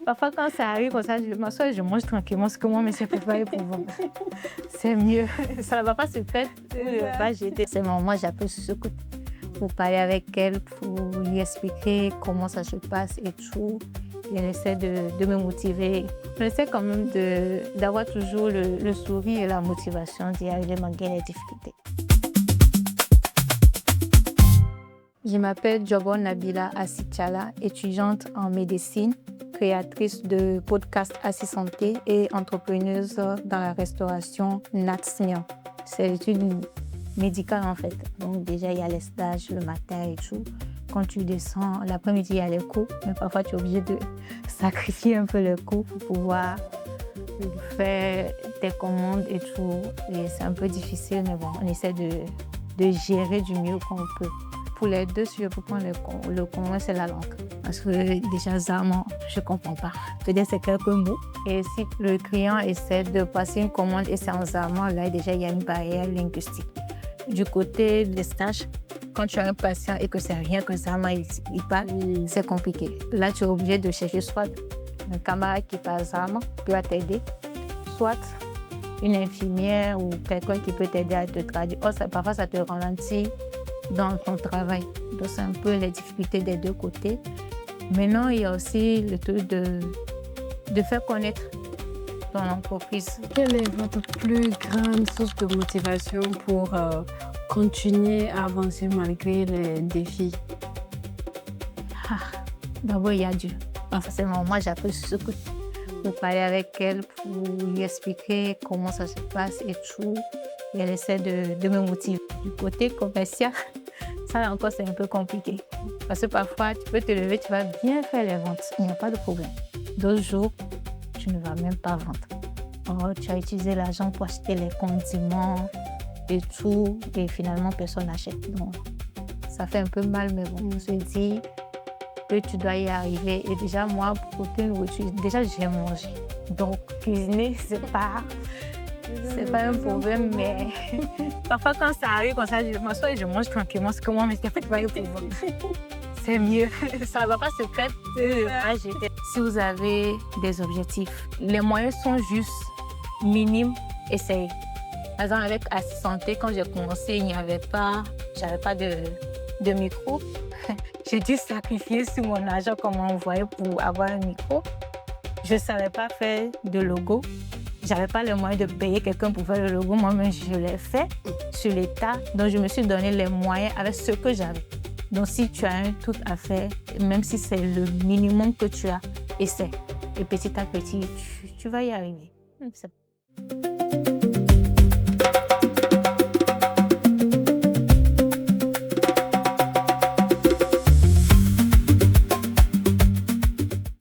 Parfois, quand ça arrive comme ça, je m'assois et je mange tranquillement ce que moi, mais c'est préparé pour vous. C'est mieux. Ça ne va pas se faire. Pas jeter. C'est moi, j'appelle sur ce coup pour parler avec elle, pour lui expliquer comment ça se passe et tout. Et elle essaie de me motiver. J'essaie quand même d'avoir toujours le sourire et la motivation d'y arriver malgré les difficultés. Je m'appelle Djobon Nabila Assichala, étudiante en médecine, créatrice de podcast Assis Santé et entrepreneuse dans la restauration NATSNIAN. C'est l'étude médicale en fait. Donc déjà, il y a les stages le matin et tout. Quand tu descends, l'après-midi, il y a les cours. Mais parfois, tu es obligé de sacrifier un peu les cours pour pouvoir faire tes commandes et tout. Et c'est un peu difficile, mais bon, on essaie de gérer du mieux qu'on peut. Pour les deux, si je peux prendre le commun, c'est la langue. Parce que déjà, Zarma, je ne comprends pas. Peut-être c'est quelques mots. Et si le client essaie de passer une commande et c'est en Zarma, là, déjà, il y a une barrière linguistique. Du côté des stages, quand tu as un patient et que c'est rien que Zarma, il parle, c'est compliqué. Là, tu es obligé de chercher soit un camarade qui parle Zarma, qui va t'aider, soit une infirmière ou quelqu'un qui peut t'aider à te traduire. Parfois, ça te ralentit dans ton travail. Donc, c'est un peu les difficultés des deux côtés. Maintenant, il y a aussi le truc de faire connaître ton entreprise. Quelle est votre plus grande source de motivation pour continuer à avancer malgré les défis? D'abord, il y a Dieu. Forcément, moi, j'appelle ce coup pour parler avec elle, pour lui expliquer comment ça se passe et tout. Et elle essaie de me motiver. Du côté commercial, ça encore, c'est un peu compliqué. Parce que parfois, tu peux te lever, tu vas bien faire les ventes. Il n'y a pas de problème. D'autres jours, tu ne vas même pas vendre. Tu as utilisé l'argent pour acheter les condiments et tout. Et finalement, personne n'achète. Donc, ça fait un peu mal, mais bon, on se dit que tu dois y arriver. Et déjà, moi, pour côté nourriture, déjà, j'ai mangé. Donc, cuisiner, c'est pas un problème, mais parfois quand ça arrive comme ça, je m'assois et je mange tranquillement ce que moi, mais c'est pas pour vous. C'est mieux. Ça ne va pas se faire. Si vous avez des objectifs, les moyens sont juste minimes, essayez. Par exemple, avec Assis Santé, quand j'ai commencé, j'avais pas de micro. J'ai dû sacrifier sur mon argent qu'on m'a envoyé pour avoir un micro. Je ne savais pas faire de logo. Je n'avais pas les moyens de payer quelqu'un pour faire le logo. Moi-même, je l'ai fait sur l'État. Donc, je me suis donné les moyens avec ce que j'avais. Donc, si tu as un truc à faire, même si c'est le minimum que tu as, essaie. Et petit à petit, tu vas y arriver.